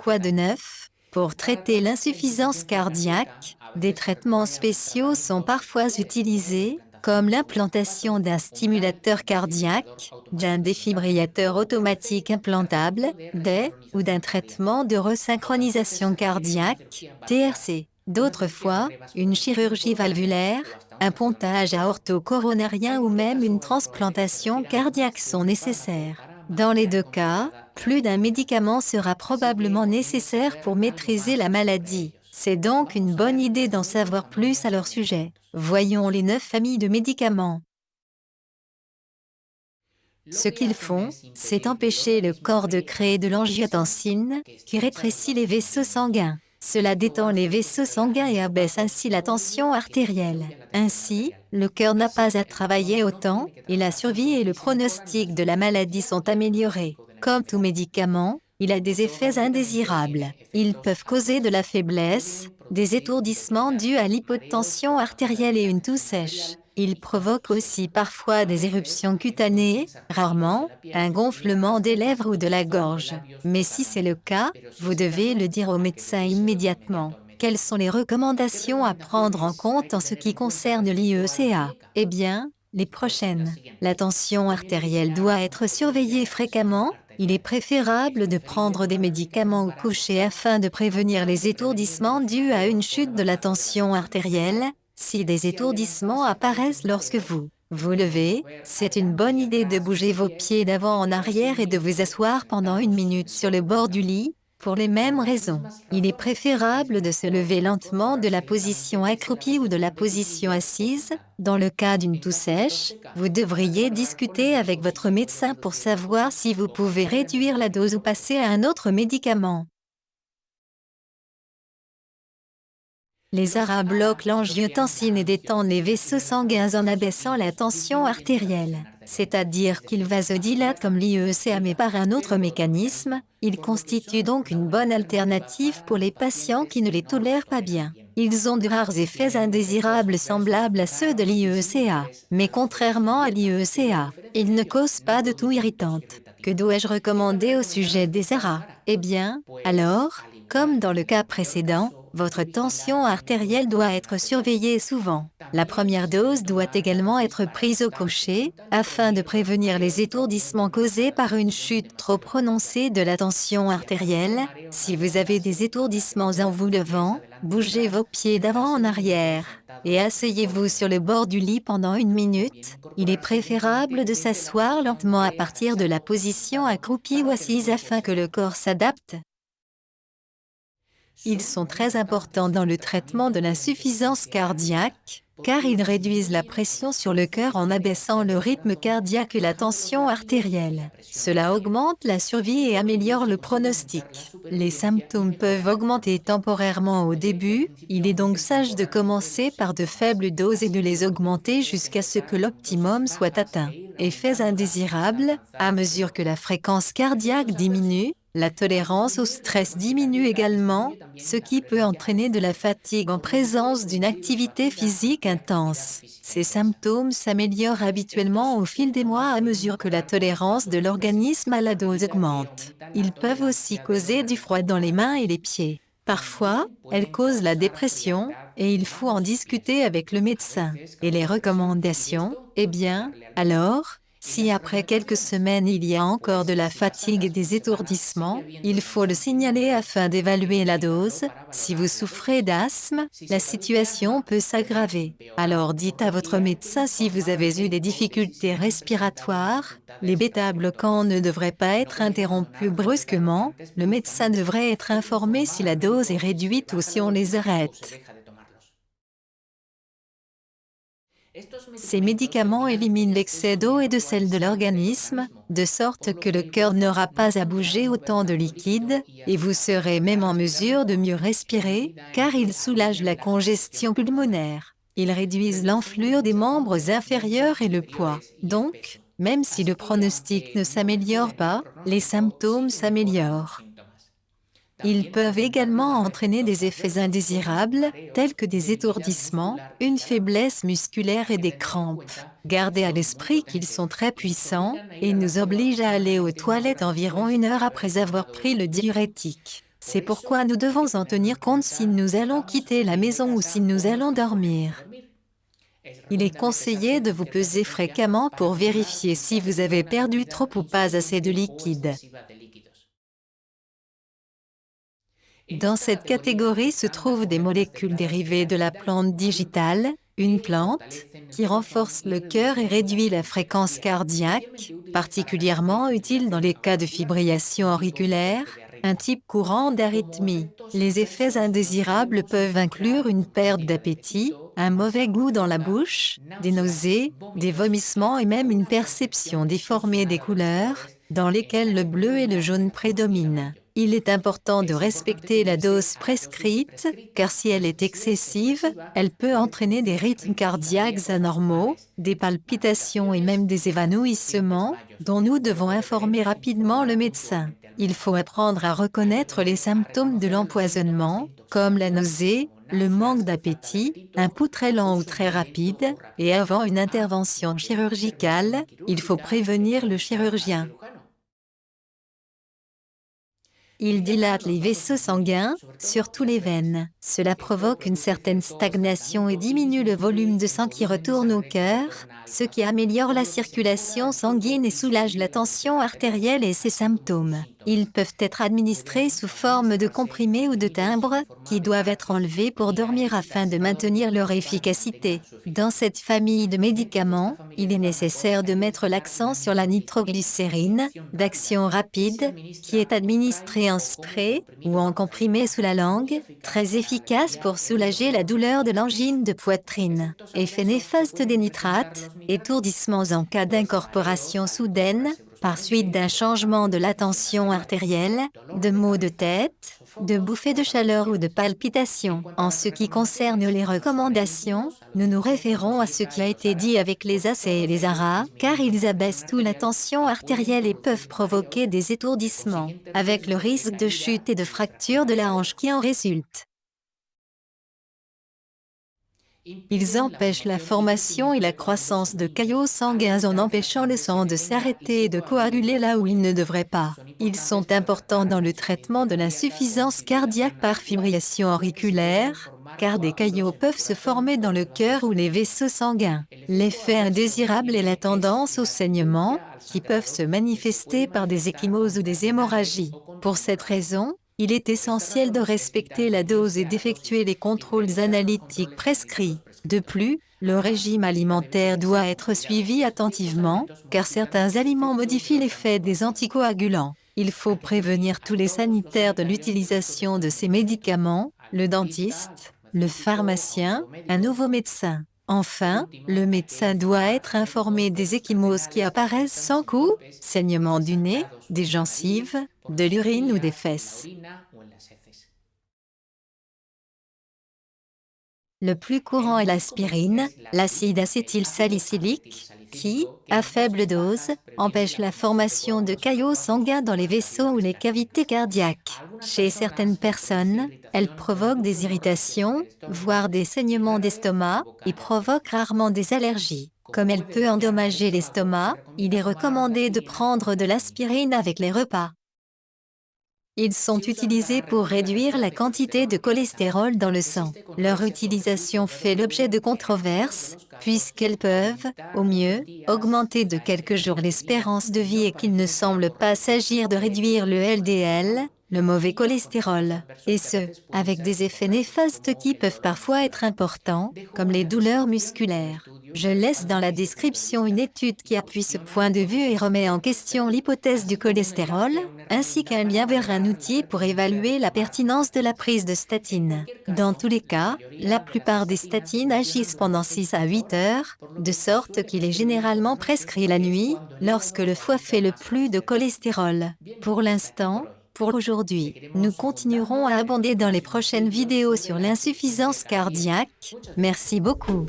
Quoi de neuf? Pour traiter l'insuffisance cardiaque, des traitements spéciaux sont parfois utilisés, comme l'implantation d'un stimulateur cardiaque, d'un défibrillateur automatique implantable, ou d'un traitement de resynchronisation cardiaque, TRC. D'autres fois, une chirurgie valvulaire, un pontage aorto-coronarien ou même une transplantation cardiaque sont nécessaires. Dans les deux cas, plus d'un médicament sera probablement nécessaire pour maîtriser la maladie. C'est donc une bonne idée d'en savoir plus à leur sujet. Voyons les 9 familles de médicaments. Ce qu'ils font, c'est empêcher le corps de créer de l'angiotensine, qui rétrécit les vaisseaux sanguins. Cela détend les vaisseaux sanguins et abaisse ainsi la tension artérielle. Ainsi, le cœur n'a pas à travailler autant, et la survie et le pronostic de la maladie sont améliorés. Comme tout médicament, il a des effets indésirables. Ils peuvent causer de la faiblesse, des étourdissements dus à l'hypotension artérielle et une toux sèche. Il provoque aussi parfois des éruptions cutanées, rarement, un gonflement des lèvres ou de la gorge. Mais si c'est le cas, vous devez le dire au médecin immédiatement. Quelles sont les recommandations à prendre en compte en ce qui concerne l'IECA? Eh bien, les prochaines. La tension artérielle doit être surveillée fréquemment. Il est préférable de prendre des médicaments au coucher afin de prévenir les étourdissements dus à une chute de la tension artérielle. Si des étourdissements apparaissent lorsque vous vous levez, c'est une bonne idée de bouger vos pieds d'avant en arrière et de vous asseoir pendant 1 minute sur le bord du lit. Pour les mêmes raisons, il est préférable de se lever lentement de la position accroupie ou de la position assise. Dans le cas d'une toux sèche, vous devriez discuter avec votre médecin pour savoir si vous pouvez réduire la dose ou passer à un autre médicament. Les ARA bloquent l'angiotensine et détendent les vaisseaux sanguins en abaissant la tension artérielle, c'est-à-dire qu'ils vasodilatent comme l'IECA mais par un autre mécanisme. Ils constituent donc une bonne alternative pour les patients qui ne les tolèrent pas bien. Ils ont de rares effets indésirables semblables à ceux de l'IECA, mais contrairement à l'IECA, ils ne causent pas de toux irritante. Que dois-je recommander au sujet des ARA? Eh bien, alors, comme dans le cas précédent, votre tension artérielle doit être surveillée souvent. La première dose doit également être prise au coucher, afin de prévenir les étourdissements causés par une chute trop prononcée de la tension artérielle. Si vous avez des étourdissements en vous levant, bougez vos pieds d'avant en arrière, et asseyez-vous sur le bord du lit pendant 1 minute. Il est préférable de s'asseoir lentement à partir de la position accroupie ou assise afin que le corps s'adapte. Ils sont très importants dans le traitement de l'insuffisance cardiaque, car ils réduisent la pression sur le cœur en abaissant le rythme cardiaque et la tension artérielle. Cela augmente la survie et améliore le pronostic. Les symptômes peuvent augmenter temporairement au début, il est donc sage de commencer par de faibles doses et de les augmenter jusqu'à ce que l'optimum soit atteint. Effets indésirables, à mesure que la fréquence cardiaque diminue, la tolérance au stress diminue également, ce qui peut entraîner de la fatigue en présence d'une activité physique intense. Ces symptômes s'améliorent habituellement au fil des mois à mesure que la tolérance de l'organisme à la dose augmente. Ils peuvent aussi causer du froid dans les mains et les pieds. Parfois, elles causent la dépression, et il faut en discuter avec le médecin. Et les recommandations? Eh bien, alors, si après quelques semaines il y a encore de la fatigue et des étourdissements, il faut le signaler afin d'évaluer la dose. Si vous souffrez d'asthme, la situation peut s'aggraver. Alors dites à votre médecin si vous avez eu des difficultés respiratoires. Les bêta-bloquants ne devraient pas être interrompus brusquement. Le médecin devrait être informé si la dose est réduite ou si on les arrête. Ces médicaments éliminent l'excès d'eau et de sel de l'organisme, de sorte que le cœur n'aura pas à bouger autant de liquide, et vous serez même en mesure de mieux respirer, car ils soulagent la congestion pulmonaire. Ils réduisent l'enflure des membres inférieurs et le poids. Donc, même si le pronostic ne s'améliore pas, les symptômes s'améliorent. Ils peuvent également entraîner des effets indésirables, tels que des étourdissements, une faiblesse musculaire et des crampes. Gardez à l'esprit qu'ils sont très puissants, et nous obligent à aller aux toilettes environ 1 heure après avoir pris le diurétique. C'est pourquoi nous devons en tenir compte si nous allons quitter la maison ou si nous allons dormir. Il est conseillé de vous peser fréquemment pour vérifier si vous avez perdu trop ou pas assez de liquide. Dans cette catégorie se trouvent des molécules dérivées de la plante digitale, une plante qui renforce le cœur et réduit la fréquence cardiaque, particulièrement utile dans les cas de fibrillation auriculaire, un type courant d'arythmie. Les effets indésirables peuvent inclure une perte d'appétit, un mauvais goût dans la bouche, des nausées, des vomissements et même une perception déformée des couleurs, dans lesquelles le bleu et le jaune prédominent. Il est important de respecter la dose prescrite, car si elle est excessive, elle peut entraîner des rythmes cardiaques anormaux, des palpitations et même des évanouissements, dont nous devons informer rapidement le médecin. Il faut apprendre à reconnaître les symptômes de l'empoisonnement, comme la nausée, le manque d'appétit, un pouls très lent ou très rapide, et avant une intervention chirurgicale, il faut prévenir le chirurgien. Il dilate les vaisseaux sanguins, surtout les veines. Cela provoque une certaine stagnation et diminue le volume de sang qui retourne au cœur, ce qui améliore la circulation sanguine et soulage la tension artérielle et ses symptômes. Ils peuvent être administrés sous forme de comprimés ou de timbres, qui doivent être enlevés pour dormir afin de maintenir leur efficacité. Dans cette famille de médicaments, il est nécessaire de mettre l'accent sur la nitroglycérine, d'action rapide, qui est administrée en spray ou en comprimé sous la langue, très efficace pour soulager la douleur de l'angine de poitrine. Effet néfaste des nitrates, étourdissements en cas d'incorporation soudaine, par suite d'un changement de la tension artérielle, de maux de tête, de bouffées de chaleur ou de palpitations. En ce qui concerne les recommandations, nous nous référons à ce qui a été dit avec les AC et les ARA, car ils abaissent tout la tension artérielle et peuvent provoquer des étourdissements, avec le risque de chute et de fracture de la hanche qui en résulte. Ils empêchent la formation et la croissance de caillots sanguins en empêchant le sang de s'arrêter et de coaguler là où il ne devrait pas. Ils sont importants dans le traitement de l'insuffisance cardiaque par fibrillation auriculaire, car des caillots peuvent se former dans le cœur ou les vaisseaux sanguins. L'effet indésirable est la tendance au saignement, qui peuvent se manifester par des ecchymoses ou des hémorragies. Pour cette raison, il est essentiel de respecter la dose et d'effectuer les contrôles analytiques prescrits. De plus, le régime alimentaire doit être suivi attentivement, car certains aliments modifient l'effet des anticoagulants. Il faut prévenir tous les sanitaires de l'utilisation de ces médicaments, le dentiste, le pharmacien, un nouveau médecin. Enfin, le médecin doit être informé des ecchymoses qui apparaissent sans coup, saignement du nez, des gencives, de l'urine ou des fesses. Le plus courant est l'aspirine, l'acide acétylsalicylique, qui, à faible dose, empêche la formation de caillots sanguins dans les vaisseaux ou les cavités cardiaques. Chez certaines personnes, elle provoque des irritations, voire des saignements d'estomac, et provoque rarement des allergies. Comme elle peut endommager l'estomac, il est recommandé de prendre de l'aspirine avec les repas. Ils sont utilisés pour réduire la quantité de cholestérol dans le sang. Leur utilisation fait l'objet de controverses, puisqu'elles peuvent, au mieux, augmenter de quelques jours l'espérance de vie et qu'il ne semble pas s'agir de réduire le LDL, le mauvais cholestérol, et ce, avec des effets néfastes qui peuvent parfois être importants, comme les douleurs musculaires. Je laisse dans la description une étude qui appuie ce point de vue et remet en question l'hypothèse du cholestérol, ainsi qu'un lien vers un outil pour évaluer la pertinence de la prise de statine. Dans tous les cas, la plupart des statines agissent pendant 6 à 8 heures, de sorte qu'il est généralement prescrit la nuit, lorsque le foie fait le plus de cholestérol. Pour l'instant, pour aujourd'hui, nous continuerons à abonder dans les prochaines vidéos sur l'insuffisance cardiaque. Merci beaucoup.